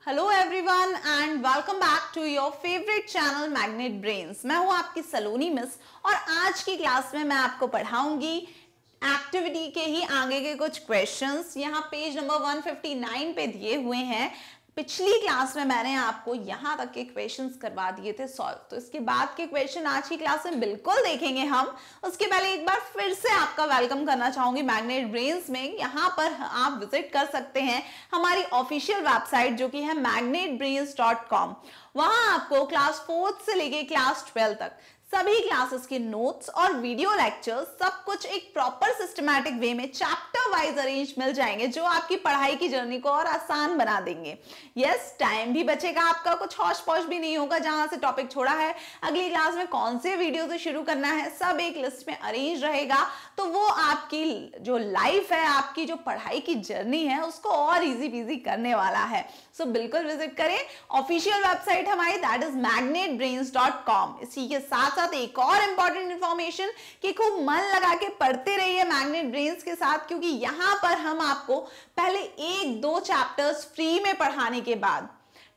Hello everyone and welcome back to your favourite channel Magnet Brains. मैं हूं आपकी सलोनी miss और आज की क्लास में मैं आपको पढ़ाऊंगी एक्टिविटी के ही आगे के कुछ क्वेश्चंस। यहाँ पेज नंबर 159 पे दिए हुए हैं। पिछली क्लास में मैंने आपको यहाँ तक के क्वेश्चंस करवा दिए थे सॉल्व, तो इसके बाद के क्वेश्चन आज की क्लास में बिल्कुल देखेंगे हम। उसके पहले एक बार फिर से आपका वेलकम करना चाहूंगी मैग्नेट ब्रेन्स में। यहाँ पर आप विजिट कर सकते हैं हमारी ऑफिशियल वेबसाइट जो कि है magnetbrains.com। वहां आपको क्लास 4th से लेके क्लास 12 तक सभी क्लासेस के नोट्स और वीडियो लेक्चर्स सब कुछ एक प्रॉपर सिस्टमैटिक वे में चैप्टर वाइज अरेंज मिल जाएंगे, जो आपकी पढ़ाई की जर्नी को और आसान बना देंगे। यस, टाइम भी बचेगा आपका, कुछ हौश पौश भी नहीं होगा। जहां से टॉपिक छोड़ा है अगली क्लास में कौन से वीडियो से शुरू करना है, सब एक लिस्ट में अरेंज रहेगा। तो वो आपकी जो लाइफ है, आपकी जो पढ़ाई की जर्नी है, उसको और इजी पीजी करने वाला है। सो बिल्कुल विजिट करें ऑफिशियल वेबसाइट हमारी, दैट इज magnetbrains.com। इसी के साथ साथ एक और इंपॉर्टेंट इंफॉर्मेशन कि खूब मन लगा के पढ़ते रहिए मैग्नेट ब्रेन्स के साथ, क्योंकि यहां पर हम आपको पहले 1-2 चैप्टर्स फ्री में पढ़ाने के बाद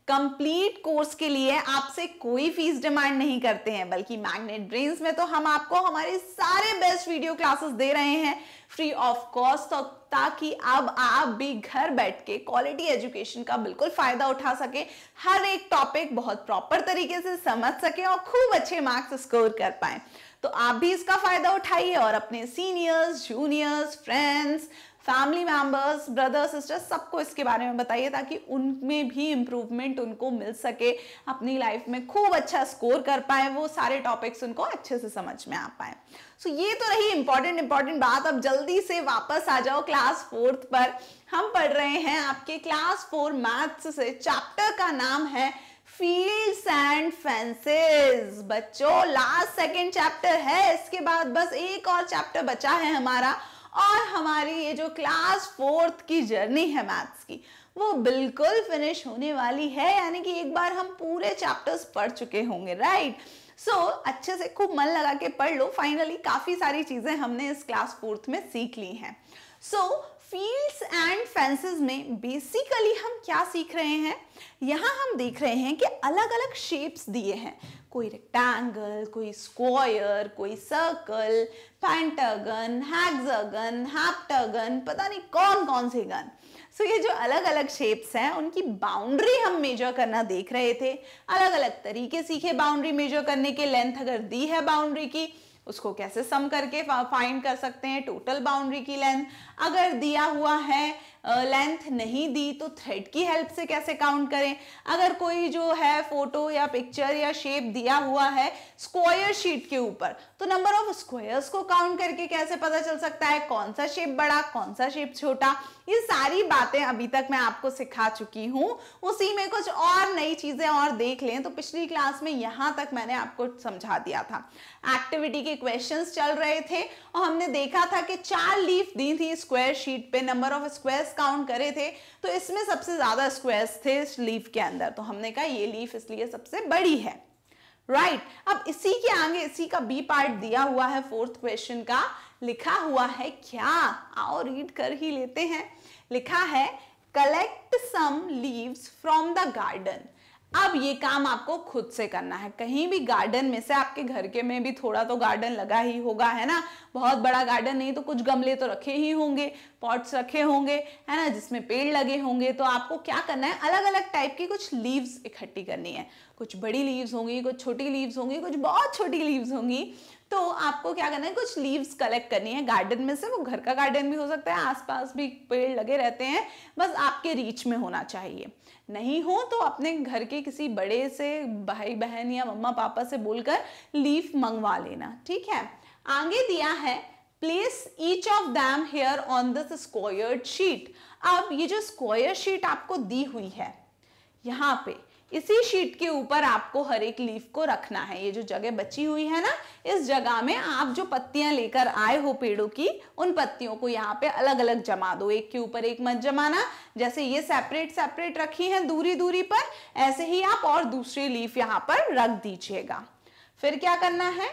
कंप्लीट कोर्स के लिए आपसे कोई फीस डिमांड नहीं करते हैं, बल्कि मैग्नेट ब्रेन्स में तो हम आपको हमारे सारे बेस्ट वीडियो क्लासेस दे रहे हैं फ्री ऑफ कॉस्ट, ताकि अब आप भी घर बैठ के क्वालिटी एजुकेशन का बिल्कुल फायदा उठा सके, हर एक टॉपिक बहुत प्रॉपर तरीके से समझ सके और खूब अच्छे मार्क्स स्कोर कर पाए। तो आप भी इसका फायदा उठाइए और अपने seniors, juniors, friends, family members, brothers, sisters सबको इसके बारे में बताइए, ताकि उनमें भी इंप्रूवमेंट उनको मिल सके, अपनी लाइफ में खूब अच्छा स्कोर कर पाए, वो सारे टॉपिक्स उनको अच्छे से समझ में आ पाए। सो ये तो रही इंपॉर्टेंट बात। अब जल्दी से वापस आ जाओ क्लास 4th पर। हम पढ़ रहे हैं आपके क्लास 4 मैथ्स से, चैप्टर का नाम है फील्ड्स एंड फेंसेस। बच्चों लास्ट सेकेंड चैप्टर है, इसके बाद बस एक और चैप्टर बचा है हमारा, और हमारी ये जो क्लास 4th की जर्नी है मैथ्स की, वो बिल्कुल फिनिश होने वाली है। यानी कि एक बार हम पूरे चैप्टर्स पढ़ चुके होंगे, राइट? सो अच्छे से खूब मन लगा के पढ़ लो। फाइनली काफी सारी चीजें हमने इस क्लास 4th में सीख ली हैं। सो फील्ड्स एंड फेंसेस में बेसिकली हम क्या सीख रहे हैं? यहाँ हम देख रहे हैं कि अलग अलग शेप्स दिए हैं, कोई रेक्टेंगल, कोई स्क्वायर, कोई सर्कल, पेंटागन, हेक्सागन, हेप्टागन, पता नहीं कौन कौन से गन। सो ये जो अलग अलग शेप्स हैं, उनकी बाउंड्री हम मेजर करना देख रहे थे। अलग अलग तरीके सीखे बाउंड्री मेजर करने के। लेंथ अगर दी है बाउंड्री की, उसको कैसे सम करके फाइंड कर सकते हैं टोटल बाउंड्री की लेंथ। अगर दिया हुआ है लेंथ नहीं दी तो थ्रेड की हेल्प से कैसे काउंट करें। अगर कोई जो है फोटो या पिक्चर या शेप दिया हुआ है स्क्वायर शीट के ऊपर, तो नंबर ऑफ स्क्वायर्स को काउंट करके कैसे पता चल सकता है कौन सा शेप बड़ा, कौन सा शेप छोटा। ये सारी बातें अभी तक मैं आपको सिखा चुकी हूं। उसी में कुछ और नई चीजें और देख लें तो पिछली क्लास में यहां तक मैंने आपको समझा दिया था। एक्टिविटी के क्वेश्चंस चल रहे थे और हमने देखा था कि 4 लीफ दी थी स्क्वायर शीट पे, नंबर ऑफ स्क्वायर्स काउंट करे थे, तो इसमें सबसे ज्यादा स्क्वायर्स थे इस लीफ के अंदर, तो हमने कहा ये लीफ इसलिए सबसे बड़ी है, राइट? अब इसी के आगे इसी का बी पार्ट दिया हुआ है 4th क्वेश्चन का। लिखा हुआ है क्या? आओ रीड कर ही लेते हैं। लिखा है collect some leaves from the garden. अब ये काम आपको खुद से करना है। कहीं भी गार्डन में से, आपके घर के में भी थोड़ा तो गार्डन लगा ही होगा, है ना? बहुत बड़ा गार्डन नहीं तो कुछ गमले तो रखे ही होंगे, पॉट्स रखे होंगे, है ना, जिसमें पेड़ लगे होंगे। तो आपको क्या करना है, अलग अलग टाइप की कुछ लीव्स इकट्ठी करनी है। कुछ बड़ी लीव्स होंगी, कुछ छोटी लीव्स होंगी, कुछ बहुत छोटी लीव्स होंगी। तो आपको क्या करना है, कुछ लीव्स कलेक्ट करनी है गार्डन में से। वो घर का गार्डन भी हो सकता है, आसपास भी पेड़ लगे रहते हैं, बस आपके रीच में होना चाहिए। नहीं हो तो अपने घर के किसी बड़े से भाई बहन या मम्मा पापा से बोलकर लीफ मंगवा लेना, ठीक है? आगे दिया है place each of them here on this squared sheet. अब ये जो स्क्वायर शीट आपको दी हुई है, यहाँ पे इसी शीट के ऊपर आपको हर एक लीफ को रखना है। ये जो जगह बची हुई है ना, इस जगह में आप जो पत्तियां लेकर आए हो पेड़ों की, उन पत्तियों को यहाँ पे अलग अलग जमा दो, एक के ऊपर एक मत जमाना। जैसे ये सेपरेट सेपरेट रखी हैं दूरी दूरी पर, ऐसे ही आप और दूसरी लीफ यहाँ पर रख दीजिएगा। फिर क्या करना है,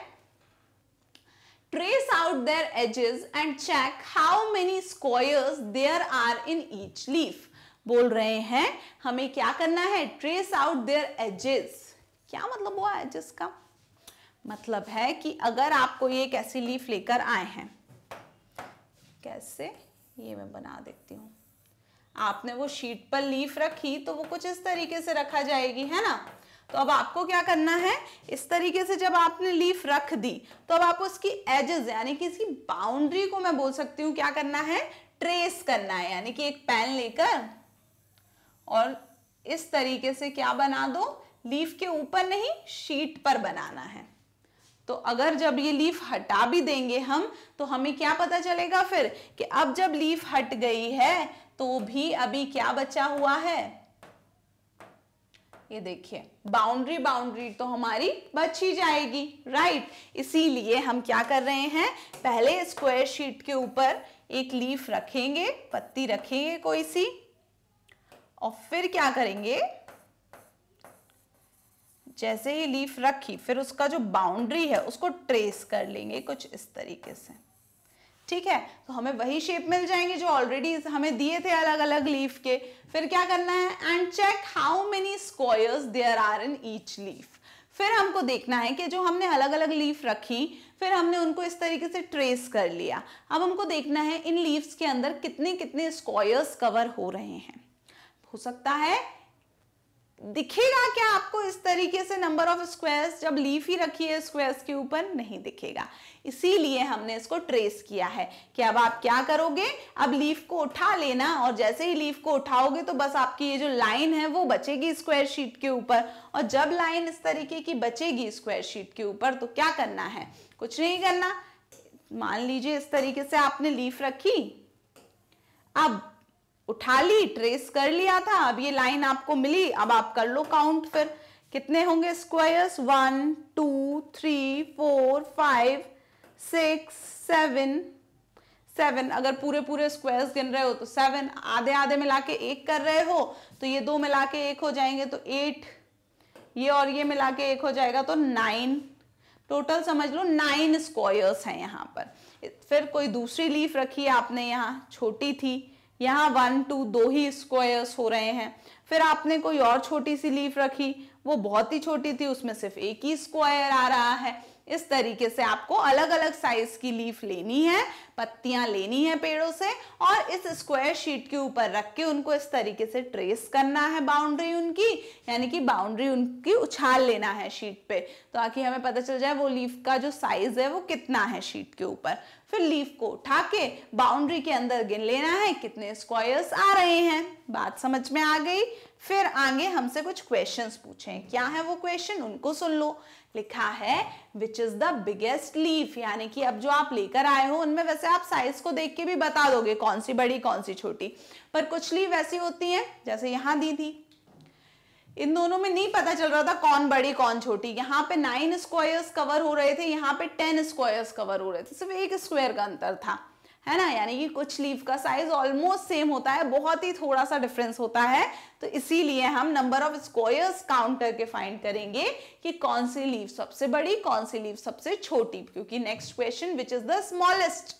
trace out their edges and check how many squares there are in each leaf। बोल रहे हैं हमें क्या करना है, ट्रेस आउट देयर एजेस। क्या मतलब हुआ एजेस का? मतलब है कि अगर आपको ये एक ऐसी लीफ लेकर आए हैं, कैसे, ये मैं बना देती हूँ, आपने वो शीट पर लीफ रखी तो वो कुछ इस तरीके से रखा जाएगी, है ना। तो अब आपको क्या करना है, इस तरीके से जब आपने लीफ रख दी तो अब आप उसकी एजेस यानी कि इसकी बाउंड्री को मैं बोल सकती हूँ क्या करना है, ट्रेस करना है। यानी कि एक पेन लेकर और इस तरीके से क्या बना दो, लीफ के ऊपर नहीं शीट पर बनाना है। तो अगर जब ये लीफ हटा भी देंगे हम तो हमें क्या पता चलेगा फिर कि अब जब लीफ हट गई है तो भी अभी क्या बचा हुआ है, ये देखिए बाउंड्री तो हमारी बच ही जाएगी, राइट। इसीलिए हम क्या कर रहे हैं, पहले स्क्वायर शीट के ऊपर एक लीफ रखेंगे, पत्ती रखेंगे कोई सी, और फिर क्या करेंगे, जैसे ही लीफ रखी फिर उसका जो बाउंड्री है उसको ट्रेस कर लेंगे कुछ इस तरीके से, ठीक है। तो हमें वही शेप मिल जाएंगे जो ऑलरेडी हमें दिए थे अलग अलग लीफ के। फिर क्या करना है, and check how many squares there are in each leaf. फिर हमको देखना है कि जो हमने अलग अलग लीफ रखी फिर हमने उनको इस तरीके से ट्रेस कर लिया। अब हमको देखना है इन लीव्स के अंदर कितने कितने स्क्वायर्स कवर हो रहे हैं। हो सकता है दिखेगा क्या आपको इस तरीके से नंबर ऑफ स्क्वायर्स, जब लीफ ही रखी है स्क्वायर्स के ऊपर नहीं दिखेगा। इसीलिए हमने इसको ट्रेस किया है कि अब आप क्या करोगे, अब लीफ को उठा लेना और जैसे ही लीफ को उठाओगे तो बस आपकी ये जो लाइन है वो बचेगी स्क्वायर शीट के ऊपर। और जब लाइन इस तरीके की बचेगी स्क्वायर शीट के ऊपर तो क्या करना है, कुछ नहीं करना। मान लीजिए इस तरीके से आपने लीफ रखी, अब उठा ली, ट्रेस कर लिया था, अब ये लाइन आपको मिली। अब आप कर लो काउंट, फिर कितने होंगे स्क्वायर्स, 1 2 3 4 5 6 7। अगर पूरे पूरे स्क्वायर्स गिन रहे हो तो 7, आधे आधे मिला के 1 कर रहे हो तो ये 2 मिला के 1 हो जाएंगे तो 8, ये और ये मिला के 1 हो जाएगा तो 9। टोटल समझ लो 9 स्क्वायर्स हैं यहाँ पर। फिर कोई दूसरी लीफ रखी आपने, यहाँ छोटी थी, यहाँ 1 2 2 ही स्क्वायर्स हो रहे हैं। फिर आपने कोई और छोटी सी लीफ रखी, वो बहुत ही छोटी थी, उसमें सिर्फ एक ही स्क्वायर आ रहा है। इस तरीके से आपको अलग अलग साइज की लीफ लेनी है, पत्तियां लेनी है पेड़ों से, और इस स्क्वायर शीट के ऊपर रख के उनको इस तरीके से ट्रेस करना है बाउंड्री उनकी, यानी कि बाउंड्री उनकी उछाल लेना है शीट पे, ताकि हमें पता चल जाए वो लीफ का जो साइज है वो कितना है शीट के ऊपर। फिर लीफ को उठा के बाउंड्री के अंदर गिन लेना है कितने स्क्वायर्स आ रहे हैं। बात समझ में आ गई। फिर आगे हमसे कुछ क्वेश्चंस पूछे, क्या है वो क्वेश्चन उनको सुन लो। लिखा है which is the biggest leaf, यानी कि अब जो आप लेकर आए हो उनमें वैसे आप साइज को देख के भी बता दोगे कौन सी बड़ी कौन सी छोटी, पर कुछ लीफ ऐसी होती हैं जैसे यहाँ दी थी, इन दोनों में नहीं पता चल रहा था कौन बड़ी कौन छोटी। यहाँ पे 9 स्क्वायर्स कवर हो रहे थे, यहाँ पे 10 स्क्वायर्स कवर हो रहे थे, सिर्फ 1 स्क्वायर का अंतर था, है ना। यानी कि कुछ लीफ का साइज ऑलमोस्ट सेम होता है, बहुत ही थोड़ा सा डिफरेंस होता है। तो इसीलिए हम नंबर ऑफ स्क्वायर्स काउंट करके फाइंड करेंगे कि कौन सी लीफ सबसे बड़ी कौन सी लीफ सबसे छोटी, क्योंकि next question which is the smallest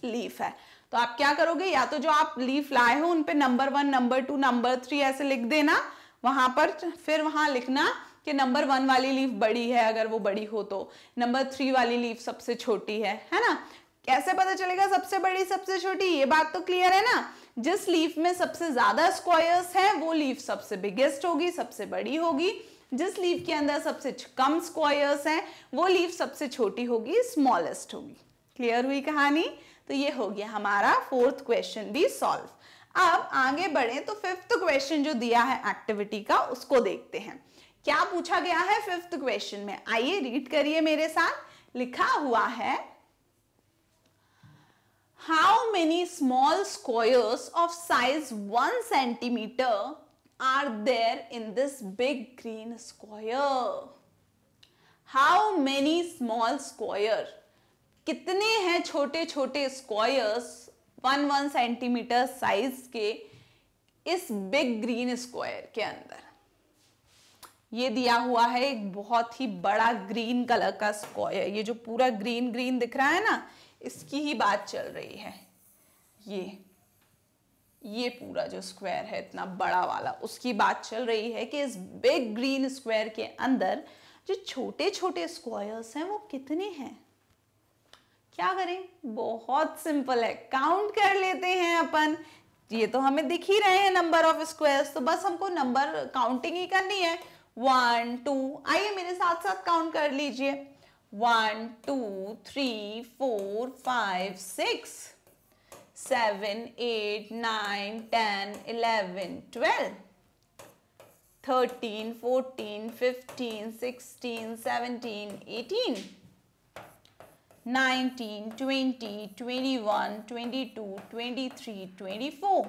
leaf है। तो आप क्या करोगे, या तो जो आप लीफ लाए हो उन पे नंबर 1 नंबर 2 नंबर 3 ऐसे लिख देना वहां पर, फिर वहां लिखना कि नंबर 1 वाली लीफ बड़ी है, अगर वो बड़ी हो तो नंबर 3 वाली लीफ सबसे छोटी है ना। कैसे पता चलेगा सबसे बड़ी सबसे छोटी, ये बात तो क्लियर है ना। जिस लीफ में सबसे ज्यादा स्क्वायर्स हैं वो लीफ सबसे बिगेस्ट होगी, सबसे बड़ी होगी। जिस लीफ के अंदर सबसे कम स्क्वायर्स हैं वो लीफ सबसे छोटी होगी, स्मॉलेस्ट होगी। क्लियर हुई कहानी। तो ये हो गया हमारा 4th क्वेश्चन भी सॉल्व। अब आगे बढ़े तो 5th क्वेश्चन जो दिया है एक्टिविटी का उसको देखते हैं। क्या पूछा गया है 5th क्वेश्चन में, आइए रीड करिए मेरे साथ। लिखा हुआ है how many small squares of size 1 centimeter are there in this big green square? How many small square, कितने हैं छोटे छोटे स्क्वायर्स 1 सेंटीमीटर साइज के इस बिग ग्रीन स्क्वायर के अंदर। ये दिया हुआ है एक बहुत ही बड़ा ग्रीन कलर का स्क्वायर, ये जो पूरा ग्रीन ग्रीन दिख रहा है ना, इसकी ही बात चल रही है। ये पूरा जो स्क्वायर है इतना बड़ा वाला, उसकी बात चल रही है कि इस बिग ग्रीन स्क्वायर के अंदर जो छोटे छोटे स्क्वायर्स हैं वो कितने हैं। क्या करें, बहुत सिंपल है, काउंट कर लेते हैं अपन। ये तो हमें दिख ही रहे हैं नंबर ऑफ स्क्वायर्स, तो बस हमको नंबर काउंटिंग ही करनी है। 1 2, आइए मेरे साथ साथ काउंट कर लीजिए। 1 2 3 4 5 6 7 8 9 10 11 12 13 14 15 16 17 18 19 20 21 22 23 24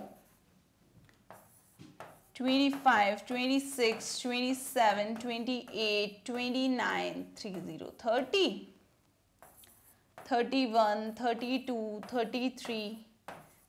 25 26 27 28 29 30 30 31 32 33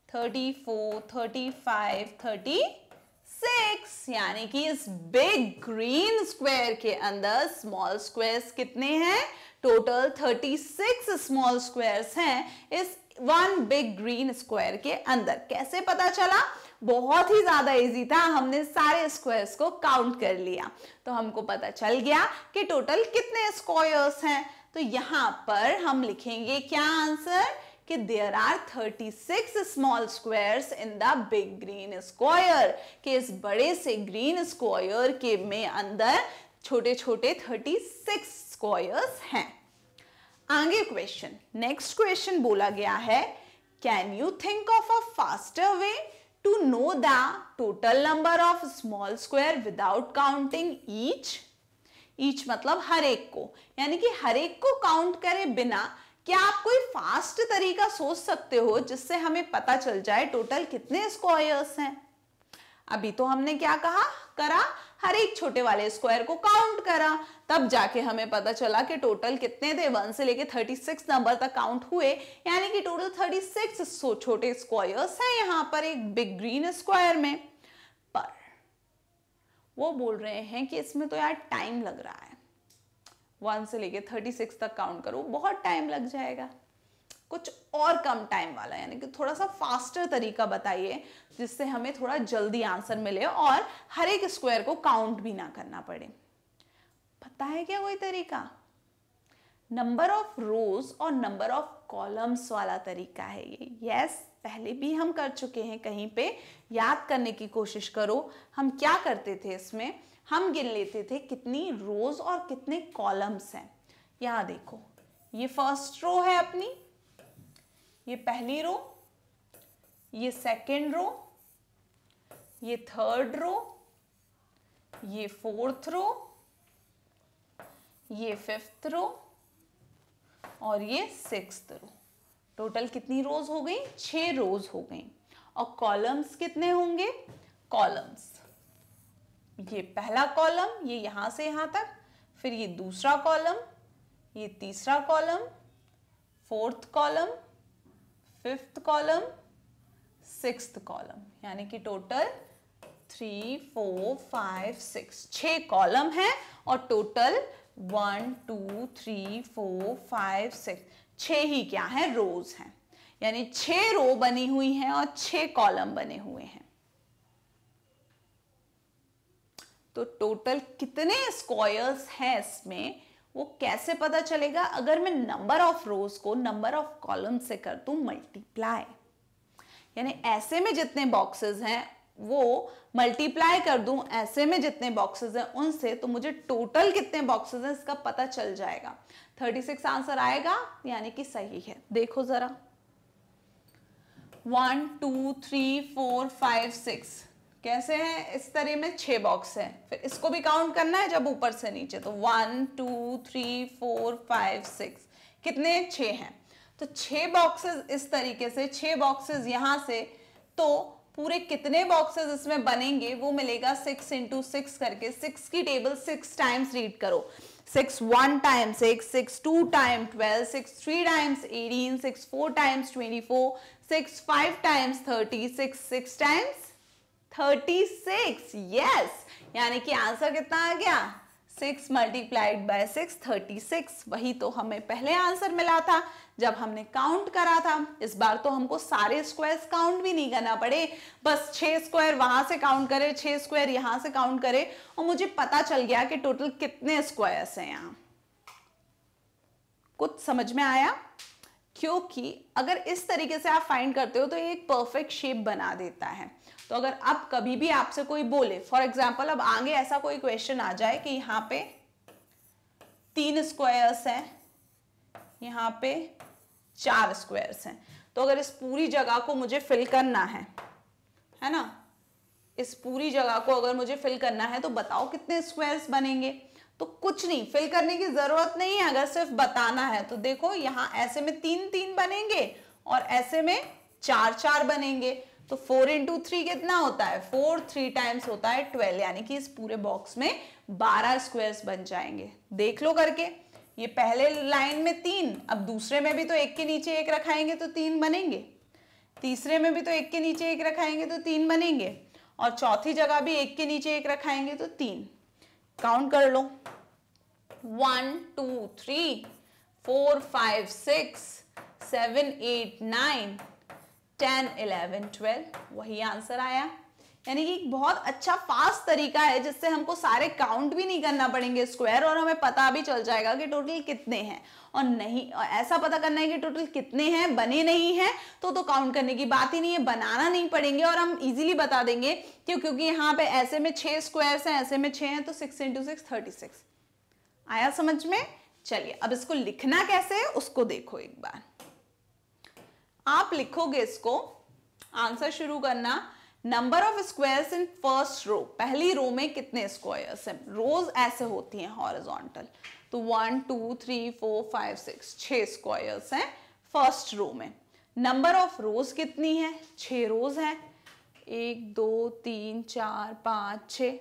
34 35 36, यानी कि इस बिग ग्रीन स्क्वायर के अंदर स्मॉल स्क्वायर्स कितने हैं? टोटल 36 स्मॉल स्क्वायर्स हैं इस वन बिग ग्रीन स्क्वायर के अंदर। कैसे पता चला? बहुत ही ज्यादा इजी था, हमने सारे स्क्वायर्स को काउंट कर लिया तो हमको पता चल गया कि टोटल कितने स्क्वायर्स हैं। तो यहां पर हम लिखेंगे क्या आंसर कि there are 36 small squares in the big green square, कि इस बड़े से ग्रीन स्क्वायर के में अंदर छोटे छोटे 36 स्क्वायर्स हैं। आगे क्वेश्चन, नेक्स्ट क्वेश्चन बोला गया है, can you think of a faster way to know the total number of small square without counting each. Each मतलब हर एक को, यानी कि हर एक को काउंट करे बिना क्या आप कोई फास्ट तरीका सोच सकते हो जिससे हमें पता चल जाए टोटल कितने स्क्वायर्स हैं। अभी तो हमने क्या करा, हर एक छोटे वाले स्क्वायर को काउंट करा, तब जाके हमें पता चला कि टोटल कितने थे, 1 से लेके 36 नंबर तक काउंट हुए, यानी कि टोटल 36 छोटे स्क्वायर्स हैं यहाँ पर एक बिग ग्रीन स्क्वायर में। पर वो बोल रहे हैं कि इसमें तो यार टाइम लग रहा है, 1 से लेके 36 तक काउंट करो, बहुत टाइम लग जाएगा, कुछ और कम टाइम वाला, यानी कि थोड़ा सा फास्टर तरीका बताइए जिससे हमें थोड़ा जल्दी आंसर मिले और हर एक स्क्वायर को काउंट भी ना करना पड़े। पता है क्या कोई तरीका? नंबर ऑफ रोज और नंबर ऑफ कॉलम्स वाला तरीका है ये। यस, पहले भी हम कर चुके हैं कहीं पे, याद करने की कोशिश करो। हम क्या करते थे इसमें, हम गिन लेते थे कितनी रोज और कितने कॉलम्स हैं। यहां देखो, ये फर्स्ट रो है अपनी, ये पहली रो, ये सेकेंड रो, ये थर्ड रो, ये फोर्थ रो, ये फिफ्थ रो और ये सिक्स्थ रो। टोटल कितनी रोज हो गई? 6 रोज हो गई। और कॉलम्स कितने होंगे? कॉलम्स, ये पहला कॉलम, ये यहां से यहां तक, फिर ये दूसरा कॉलम, ये तीसरा column, fourth column, fifth column, sixth column, यानी कि टोटल 3 4 5 6 कॉलम है और टोटल 1 2 3 4 5 6 ही क्या है? रोज हैं, यानी 6 रो बनी हुई हैं और 6 कॉलम बने हुए हैं। तो टोटल कितने स्क्वायर्स हैं इसमें, वो कैसे पता चलेगा? अगर मैं नंबर ऑफ रोज को नंबर ऑफ कॉलम से कर दूं मल्टीप्लाई, यानी ऐसे में जितने बॉक्सेस हैं वो मल्टीप्लाई कर दूं ऐसे में जितने बॉक्सेस हैं उनसे, तो मुझे टोटल कितने बॉक्सेस हैं इसका पता चल जाएगा। 36 आंसर आएगा, यानी कि सही है। देखो जरा, 1 2 3 4 5 6 कैसे हैं? इस तरह में 6 बॉक्स हैं, फिर इसको भी काउंट करना है जब ऊपर से नीचे, तो 1 2 3 4 5 6 कितने? 6 हैं। तो 6 बॉक्सेस इस तरीके से, 6 बॉक्सेस यहां से, तो पूरे कितने बॉक्सेस इसमें बनेंगे वो मिलेगा 6 × 6 करके। 6 की टेबल 6 टाइम्स रीड करो। 6 1 time 6, 6 2 time 12, 6 3 times 18, 6 4 times 24, 6 5 times 30, 6 times 36। Yes, यानी कि आंसर कितना आ गया? 6 मल्टीप्लाइड बाय 6 36। वही तो हमें पहले आंसर मिला था जब हमने काउंट करा था। इस बार तो हमको सारे स्क्वायर्स काउंट भी नहीं करना पड़े, बस 6 स्क्वायर वहां से काउंट करे, 6 स्क्वायर यहां से काउंट करे और मुझे पता चल गया कि टोटल कितने स्क्वायर्स हैं यहां। कुछ समझ में आया? क्योंकि अगर इस तरीके से आप फाइंड करते हो तो ये एक परफेक्ट शेप बना देता है। तो अगर अब कभी भी आपसे कोई बोले, फॉर एग्जाम्पल अब आगे ऐसा कोई क्वेश्चन आ जाए कि यहाँ पे 3 स्क्वायर्स हैं, यहाँ पे 4 स्क्वायर्स हैं, तो अगर इस पूरी जगह को मुझे फिल करना है ना, इस पूरी जगह को अगर मुझे फिल करना है तो बताओ कितने स्क्वायर्स बनेंगे? तो कुछ नहीं, फिल करने की जरूरत नहीं है, अगर सिर्फ बताना है तो देखो यहाँ ऐसे में 3 3 बनेंगे और ऐसे में 4 4 बनेंगे। तो 4 इंटू 3 कितना होता है? 4, 3 टाइम्स होता है 12, यानी कि इस पूरे बॉक्स में 12 स्क्वायर्स बन जाएंगे। देख लो करके, ये पहले लाइन में 3, अब दूसरे में भी तो एक के नीचे एक रखाएंगे तो 3 बनेंगे, तीसरे में भी तो एक के नीचे एक रखाएंगे तो 3 बनेंगे, और चौथी जगह भी एक के नीचे एक रखाएंगे तो 3। काउंट कर लो, 1 2 3 4 5 6 7 8 9 10 11 12, वही आंसर आया। यानी कि बहुत अच्छा फास्ट तरीका है जिससे हमको सारे काउंट भी नहीं करना पड़ेंगे स्क्वायर, और हमें पता भी चल जाएगा कि टोटल कितने हैं। और नहीं, ऐसा पता करना है कि टोटल कितने हैं, बने नहीं हैं तो काउंट करने की बात ही नहीं है, बनाना नहीं पड़ेंगे और हम इजीली बता देंगे क्योंकि यहाँ पे ऐसे में 6 स्क्वायर्स हैं, ऐसे में 6 हैं, तो 6 इंटू 6 36। आया समझ में? चलिए अब इसको लिखना कैसे है उसको देखो एक बार। आप लिखोगे इसको, आंसर शुरू करना, number of squares in first row, पहली रो में कितने स्क्वायर्स हैं। रोज ऐसे होती हैं हॉरिजॉन्टल, तो 1 2 3 4 5 6, 6 स्क्वायर्स हैं फर्स्ट रो में। नंबर ऑफ रोज कितनी है? 6 रोज हैं, 1 2 3 4 5 6,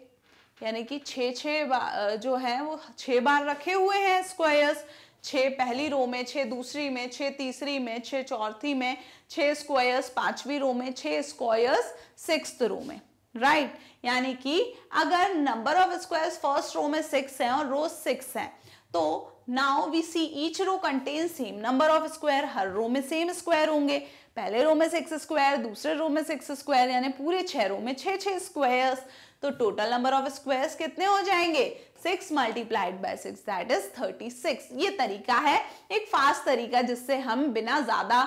यानी कि 6 जो है वो 6 बार रखे हुए हैं स्क्वायर्स। 6 पहली रो में, 6 दूसरी में, 6 तीसरी में, 6 चौथी में, 6 स्क्वायर्स पांचवी रो में, 6 स्क्वायर्स सिक्स्थ रो में, राइट। यानी कि अगर number of squares first row में 6 है और रो 6 है, तो now we see each row contain same number of square, हर रो में सेम स्क्वायर होंगे। पहले रो में 6 स्क्वायर, दूसरे रो में 6 स्क्वायर, यानी पूरे 6 रो में 6 6 स्क्वायर्स। तो टोटल नंबर ऑफ स्क्वायर्स कितने हो जाएंगे? 6 मल्टीप्लाइड बाय 6 दैट इज 36। ये तरीका है एक फास्ट तरीका जिससे हम बिना ज्यादा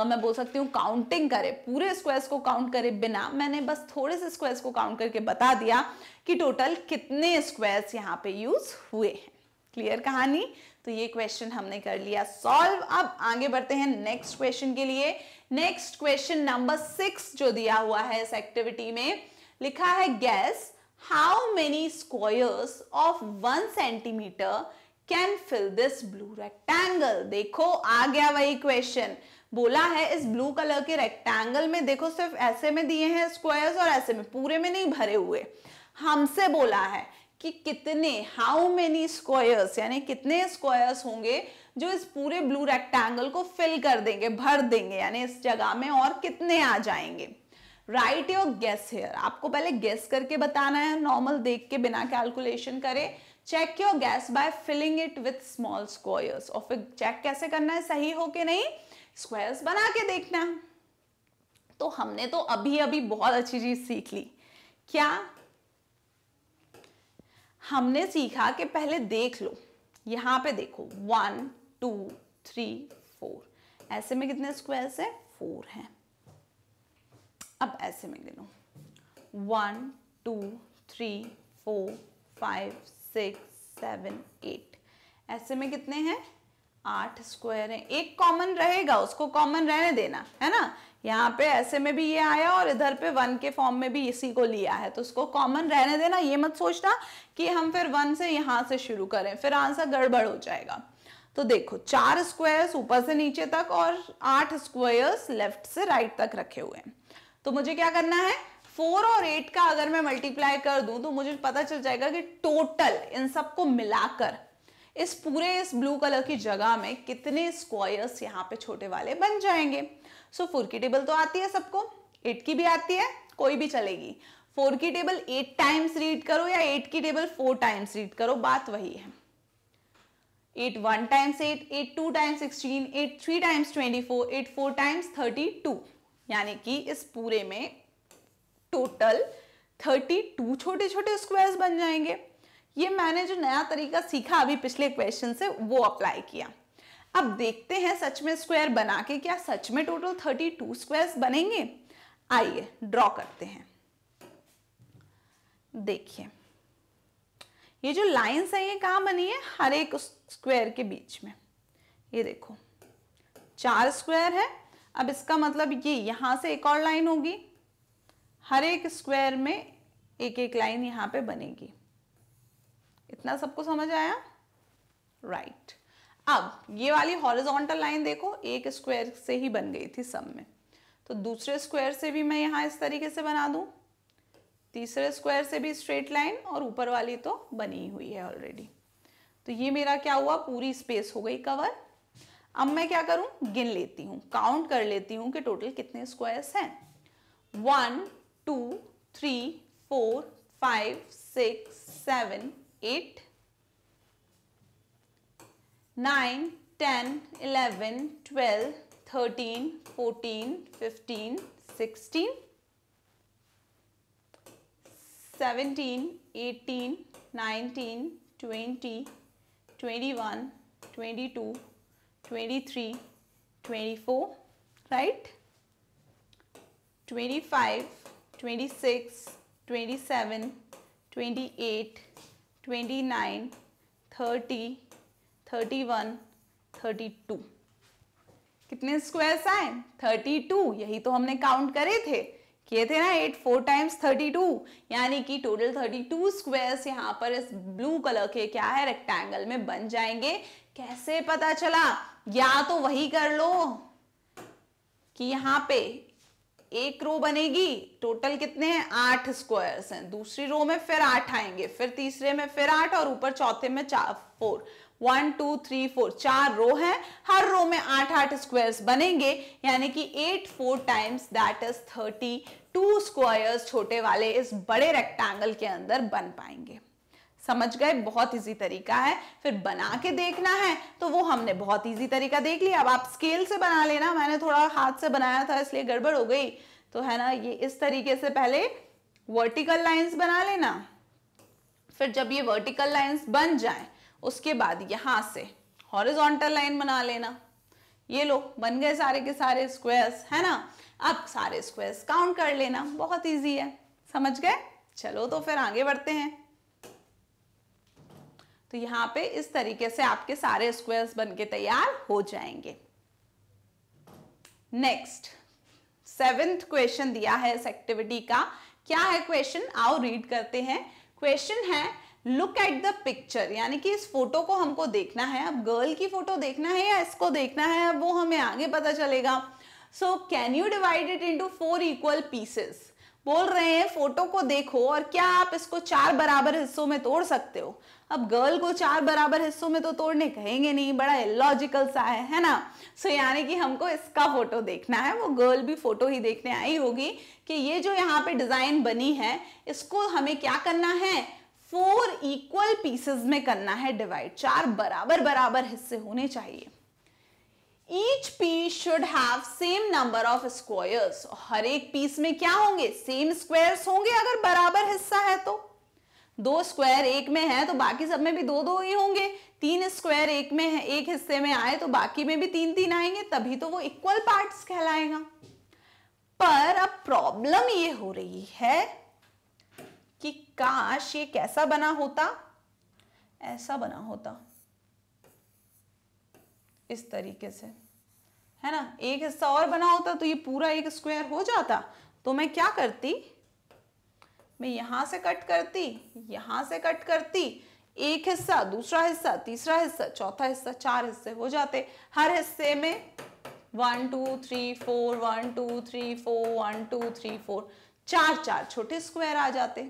मैं बोल सकती हूँ काउंटिंग करे, पूरे स्क्वायर्स को काउंट करे बिना, मैंने बस थोड़े से स्क्वायर्स को काउंट करके बता दिया कि टोटल कितने स्क्वायर्स यहाँ पे यूज हुए हैं। क्लियर कहानी? तो ये क्वेश्चन हमने कर लिया सॉल्व। अब आगे बढ़ते हैं नेक्स्ट क्वेश्चन के लिए। नेक्स्ट क्वेश्चन नंबर 6 जो दिया हुआ है इस एक्टिविटी में, लिखा है guess how many squares of 1 centimetre can fill this blue rectangle. देखो आ गया वही क्वेश्चन, बोला है इस ब्लू कलर के रेक्टेंगल में, देखो सिर्फ ऐसे में दिए हैं स्क्वायर्स और ऐसे में, पूरे में नहीं भरे हुए। हमसे बोला है कि कितने, हाउ मेनी स्क्वायर्स, यानी कितने स्क्वायर्स होंगे जो इस पूरे ब्लू रेक्टेंगल को फिल कर देंगे, भर देंगे, यानी इस जगह में और कितने आ जाएंगे। राइट योर गेस हियर, आपको पहले गेस करके बताना है, नॉर्मल देख के बिना कैलकुलेशन करे। Check your guess by filling it with small squares, और फिर चेक कैसे करना है सही हो कि नहीं, स्क्वायर्स बना के देखना। तो हमने तो अभी अभी बहुत अच्छी चीज सीख ली। क्या हमने सीखा कि पहले देख लो, यहां पे देखो 1 2 3 4, ऐसे में कितने स्क्वायर्स है? 4 हैं। अब ऐसे में गिनो 1 2 3 4 5 6 7 8, ऐसे में कितने हैं? 8 स्क्वायर हैं। एक कॉमन रहेगा, उसको कॉमन रहने देना है ना। यहाँ पे ऐसे में भी ये आया और इधर पे 1 के फॉर्म में भी इसी को लिया है, तो उसको कॉमन रहने देना। ये मत सोचना कि हम फिर 1 से यहां से शुरू करें, फिर आंसर गड़बड़ हो जाएगा। तो देखो 4 स्क्वायर्स ऊपर से नीचे तक और 8 स्क्वायर्स लेफ्ट से राइट तक रखे हुए हैं। तो मुझे क्या करना है, 4 और 8 का अगर मैं मल्टीप्लाई कर दूं तो मुझे पता चल जाएगा कि टोटल इन सबको मिलाकर इस ब्लू कलर की जगह में कितने स्क्वायर्स यहाँ पे छोटे वाले बन जाएंगे। सो 4 की टेबल तो आती है सबको, 8 की भी आती है, कोई भी चलेगी। 4 की टेबल 8 टाइम्स रीड करो या 8 की टेबल 4 टाइम्स रीड करो, बात वही है। 8 1 टाइम्स 8, 8 2 टाइम्स 16, 8 3 टाइम्स 24, 8 4 टाइम्स 32, यानी कि इस पूरे में टोटल 32 छोटे छोटे स्क्वायर्स बन जाएंगे। ये मैंने जो नया तरीका सीखा अभी पिछले क्वेश्चन से वो अप्लाई किया। अब देखते हैं सच में स्क्वायर बना के क्या सच में टोटल 32 स्क्वायर्स बनेंगे। आइए ड्रॉ करते हैं। देखिए ये जो लाइंस है ये कहाँ बनी है, हर एक स्क्वायर के बीच में। ये देखो 4 स्क्वायर है। अब इसका मतलब ये यहां से एक और लाइन होगी, हर एक स्क्वायर में एक एक लाइन यहां पे बनेगी। इतना सबको समझ आया? राइट। अब ये वाली हॉरिजॉन्टल लाइन देखो एक स्क्वायर से ही बन गई थी सब में, तो दूसरे स्क्वायर से भी मैं यहां इस तरीके से बना दूं, तीसरे स्क्वायर से भी स्ट्रेट लाइन, और ऊपर वाली तो बनी हुई है ऑलरेडी। तो ये मेरा क्या हुआ, पूरी स्पेस हो गई कवर। अब मैं क्या करूं, गिन लेती हूं, काउंट कर लेती हूं कि टोटल कितने स्क्वायर्स हैं। 1 2 3 4 5 6 7 8 9 10 11 12 13 14 15 16 17 18 19 20 21 22 23 24, right? 25 26 27 28 29 30 31 32। कितने स्क्वायर्स आए? 32। यही तो हमने काउंट करे थे, किए थे ना 8 4 टाइम्स 32, यानी कि टोटल 32 स्क्वायर्स यहाँ पर इस ब्लू कलर के क्या है रेक्टेंगल में बन जाएंगे। कैसे पता चला? या तो वही कर लो कि यहाँ पे एक रो बनेगी, टोटल कितने हैं 8 स्क्वायर्स हैं, दूसरी रो में फिर 8 आएंगे, फिर तीसरे में फिर 8, और ऊपर चौथे में 4 1 2 3 4 4 रो हैं, हर रो में 8 8 स्क्वायर्स बनेंगे, यानी कि 8 4 टाइम्स दैट इज 32 स्क्वायर्स छोटे वाले इस बड़े रेक्टेंगल के अंदर बन पाएंगे। समझ गए? बहुत इजी तरीका है। फिर बना के देखना है तो वो हमने बहुत इजी तरीका देख लिया। अब आप स्केल से बना लेना, मैंने थोड़ा हाथ से बनाया था इसलिए गड़बड़ हो गई, तो है ना, ये इस तरीके से पहले वर्टिकल लाइंस बना लेना, फिर जब ये वर्टिकल लाइंस बन जाए उसके बाद यहां से हॉरिजॉन्टल लाइन बना लेना। ये लो बन गए सारे के सारे स्क्वायर्स, है ना। अब सारे स्क्वायर्स काउंट कर लेना, बहुत इजी है। समझ गए? चलो तो फिर आगे बढ़ते हैं। तो यहां पे इस तरीके से आपके सारे स्क्वायर्स बनके तैयार हो जाएंगे। नेक्स्ट 7th क्वेश्चन दिया है इस एक्टिविटी का। क्या है क्वेश्चन? आओ रीड करते हैं। क्वेश्चन है लुक एट द पिक्चर, यानी कि इस फोटो को हमको देखना है। अब गर्ल की फोटो देखना है या इसको देखना है, अब वो हमें आगे पता चलेगा। So can you divide it into 4 equal pieces. बोल रहे हैं फोटो को देखो और क्या आप इसको 4 बराबर हिस्सों में तोड़ सकते हो। अब गर्ल को 4 बराबर हिस्सों में तो तोड़ने कहेंगे नहीं, बड़ा इलॉजिकल सा है ना। सो यानी कि हमको इसका फोटो देखना है, वो गर्ल भी फोटो ही देखने आई होगी कि ये जो यहाँ पे डिजाइन बनी है इसको हमें क्या करना है, 4 इक्वल पीसेस में करना है डिवाइड। 4 बराबर बराबर हिस्से होने चाहिए। Each piece should have same number of squares। हर एक पीस में क्या होंगे, सेम स्क्वायर्स होंगे। अगर बराबर हिस्सा है तो 2 स्क्वायर एक में है तो बाकी सब में भी 2 2 ही होंगे। 3 स्क्वायर एक में है, एक हिस्से में आए तो बाकी में भी 3 3 आएंगे, तभी तो वो इक्वल पार्ट्स कहलाएगा। पर अब प्रॉब्लम ये हो रही है कि काश ये कैसा बना होता, ऐसा बना होता, इस तरीके से, है ना। एक हिस्सा और बना होता तो ये पूरा एक स्क्वायर हो जाता। तो मैं क्या करती, मैं यहां से कट करती, यहां से कट करती, एक हिस्सा, दूसरा हिस्सा, तीसरा हिस्सा, चौथा हिस्सा, 4 हिस्से हो जाते। हर हिस्से में 1 2 3 4 1 2 3 4 1 2 3 4 4 4 छोटे स्क्वायर आ जाते।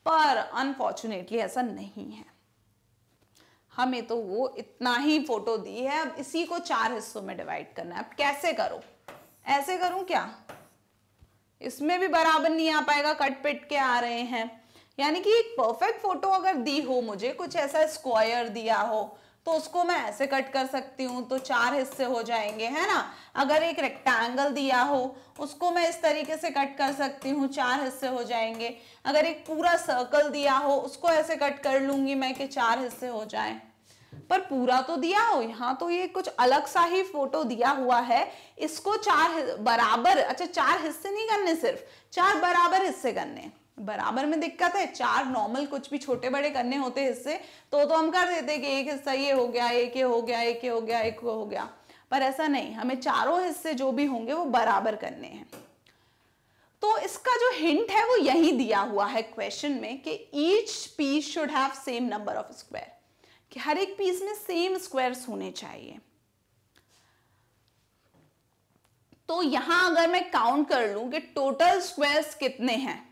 पर अनफॉर्चुनेटली ऐसा नहीं है, हमें तो वो इतना ही फोटो दी है। अब इसी को 4 हिस्सों में डिवाइड करना है। अब कैसे करो, ऐसे करूं क्या, इसमें भी बराबर नहीं आ पाएगा, कट पिट के आ रहे हैं। यानी कि एक परफेक्ट फोटो अगर दी हो मुझे, कुछ ऐसा स्क्वायर दिया हो, तो उसको मैं ऐसे कट कर सकती हूँ, तो 4 हिस्से हो जाएंगे, है ना। अगर एक रेक्टेंगल दिया हो उसको मैं इस तरीके से कट कर सकती हूँ, 4 हिस्से हो जाएंगे। अगर एक पूरा सर्कल दिया हो उसको ऐसे कट कर लूंगी मैं कि 4 हिस्से हो जाएं। पर पूरा तो दिया हो, यहाँ तो ये कुछ अलग सा ही फोटो दिया हुआ है, इसको 4 बराबर, अच्छा 4 हिस्से नहीं करने, सिर्फ 4 बराबर हिस्से करने। बराबर में दिक्कत है, 4 नॉर्मल कुछ भी छोटे बड़े करने होते हिस्से तो हम कर देते कि एक हिस्सा ये हो गया, एक ये हो गया, एक ये हो गया, एक हो गया, पर ऐसा नहीं, हमें चारों हिस्से जो भी होंगे वो बराबर करने हैं। तो इसका जो हिंट है वो यही दिया हुआ है क्वेश्चन में कि each piece should have same number of square, कि हर एक पीस में सेम स्क्वायर्स होने चाहिए। तो यहां अगर मैं काउंट कर लूं कि टोटल स्क्वायर्स कितने हैं,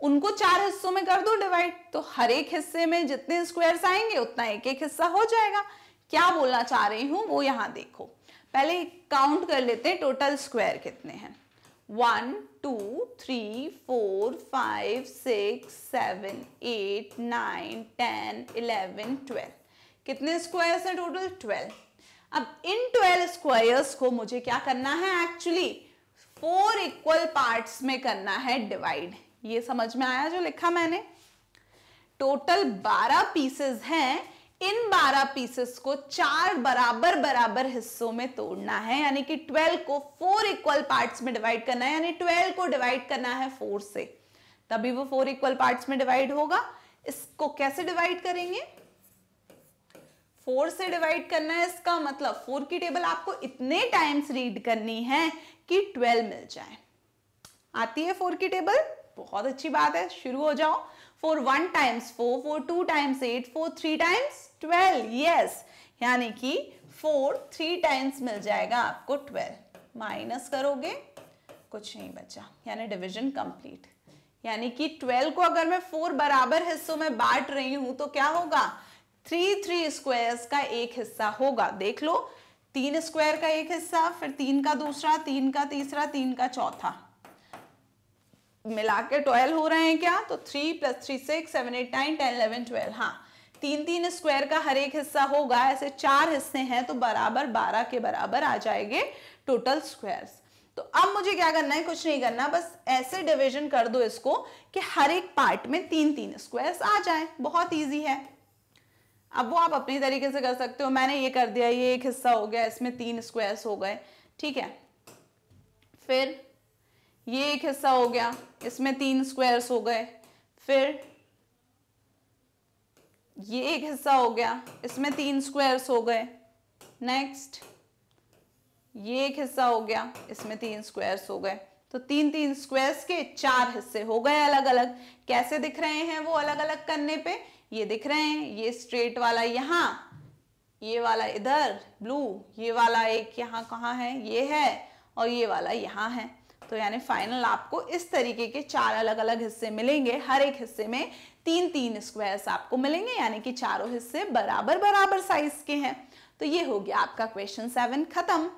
उनको 4 हिस्सों में कर दो डिवाइड, तो हर एक हिस्से में जितने स्क्वायर्स आएंगे उतना एक एक हिस्सा हो जाएगा। क्या बोलना चाह रही हूं वो यहां देखो, पहले काउंट कर लेते हैं टोटल स्क्वायर कितने हैं। 1 2 3 4 5 6 7 8 9 10 11 12, कितने स्क्वायर्स हैं टोटल? 12। अब इन 12 स्क्वायर्स को मुझे क्या करना है, एक्चुअली 4 इक्वल पार्ट्स में करना है डिवाइड। ये समझ में आया जो लिखा मैंने? टोटल 12 पीसेस हैं, इन 12 पीसेस को 4 बराबर बराबर हिस्सों में तोड़ना है, यानी कि 12 को 4 इक्वल पार्ट्स में डिवाइड करना है, यानी 12 को डिवाइड करना है 4 से, तभी वो 4 इक्वल पार्ट्स में डिवाइड होगा। इसको कैसे डिवाइड करेंगे? 4 से डिवाइड करना है, इसका मतलब 4 की टेबल आपको इतने टाइम्स रीड करनी है कि 12 मिल जाए। आती है 4 की टेबल? बहुत अच्छी बात है, शुरू हो जाओ। 4 1 टाइम्स 4, 4 2 टाइम्स 8, 4 3 टाइम्स 12, यस, यानी कि 4 3 टाइम्स मिल जाएगा आपको 12। माइनस करोगे कुछ नहीं बचा, यानी डिवीजन कंप्लीट। यानी कि 12 को अगर मैं 4 बराबर हिस्सों में बांट रही हूं तो क्या होगा, 3 स्क्वायर्स का एक हिस्सा होगा। देख लो, 3 स्क्वायर का एक हिस्सा, फिर 3 का दूसरा, 3 का तीसरा, 3 का चौथा, मिला के 12 हो रहे हैं क्या? तो 3 + 3 6 7 8 9 10 11 12, हाँ 3 स्क्वायर का हर एक हिस्सा होगा। ऐसे 4 हिस्से हैं तो बराबर 12 के बराबर आ जाएंगे टोटल स्क्वायर्स। तो अब मुझे क्या करना है, कुछ नहीं करना, बस ऐसे डिवीजन कर दो इसको कि हर एक पार्ट में 3 स्क्वायर्स आ जाएं। बहुत इजी है। अब वो आप अपनी तरीके से कर सकते हो। मैंने ये कर दिया, ये एक हिस्सा हो गया, इसमें 3 स्क्वायर्स हो गए, ठीक है। फिर ये एक हिस्सा हो गया, इसमें 3 स्क्वायर्स हो गए। फिर ये एक हिस्सा हो गया, इसमें 3 स्क्वायर्स हो गए। नेक्स्ट ये एक हिस्सा हो गया, इसमें 3 स्क्वायर्स हो गए। तो 3 स्क्वायर्स के 4 हिस्से हो गए अलग अलग। कैसे दिख रहे हैं वो अलग अलग करने पे? ये दिख रहे हैं, ये स्ट्रेट वाला यहाँ, ये वाला इधर ब्लू, ये वाला एक यहाँ कहाँ है, ये है, और ये वाला यहाँ है। तो यानी फाइनल आपको इस तरीके के 4 अलग अलग हिस्से मिलेंगे। हर एक हिस्से में 3 स्क्वायर्स आपको मिलेंगे, यानी कि चारों हिस्से बराबर बराबर साइज के हैं। तो ये हो गया आपका क्वेश्चन 7 खत्म।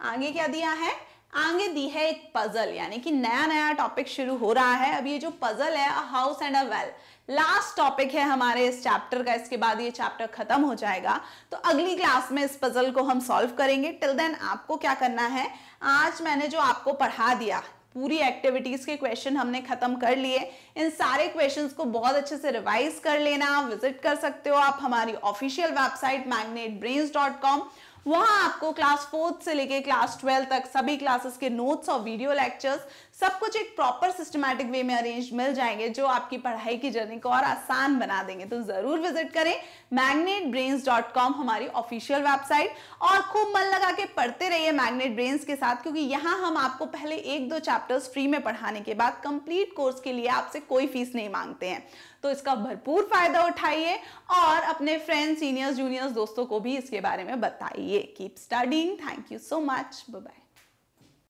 आगे क्या दिया है? आगे दी है एक पजल, यानी कि नया नया टॉपिक शुरू हो रहा है। अब ये जो पजल है, a house and a well, last topic है हमारे इस चैप्टर का। इसके बाद ये चैप्टर खत्म हो जाएगा। तो अगली क्लास में इस पजल को हम सॉल्व करेंगे। टिल देन आपको क्या करना है, आज मैंने जो आपको पढ़ा दिया, पूरी एक्टिविटीज के क्वेश्चन हमने खत्म कर लिए। इन सारे क्वेश्चंस को बहुत अच्छे से रिवाइज कर लेना। विजिट कर सकते हो आप हमारी ऑफिशियल वेबसाइट magnetbrains.com। वहां आपको क्लास 4 से लेके क्लास 12 तक सभी क्लासेस के नोट्स और वीडियो लेक्चर्स सब कुछ एक प्रॉपर सिस्टमैटिक वे में अरेंज मिल जाएंगे, जो आपकी पढ़ाई की जर्नी को और आसान बना देंगे। तो जरूर विजिट करें magnetbrains.com, हमारी ऑफिशियल वेबसाइट, और खूब मन लगा के पढ़ते रहिए मैग्नेट ब्रेन्स के साथ, क्योंकि यहाँ हम आपको पहले 1-2 चैप्टर्स फ्री में पढ़ाने के बाद कंप्लीट कोर्स के लिए आपसे कोई फीस नहीं मांगते हैं। तो इसका भरपूर फायदा उठाइए और अपने फ्रेंड्स, सीनियर्स, जूनियर्स, दोस्तों को भी इसके बारे में बताइए। Keep studying. Thank you so much. Bye bye.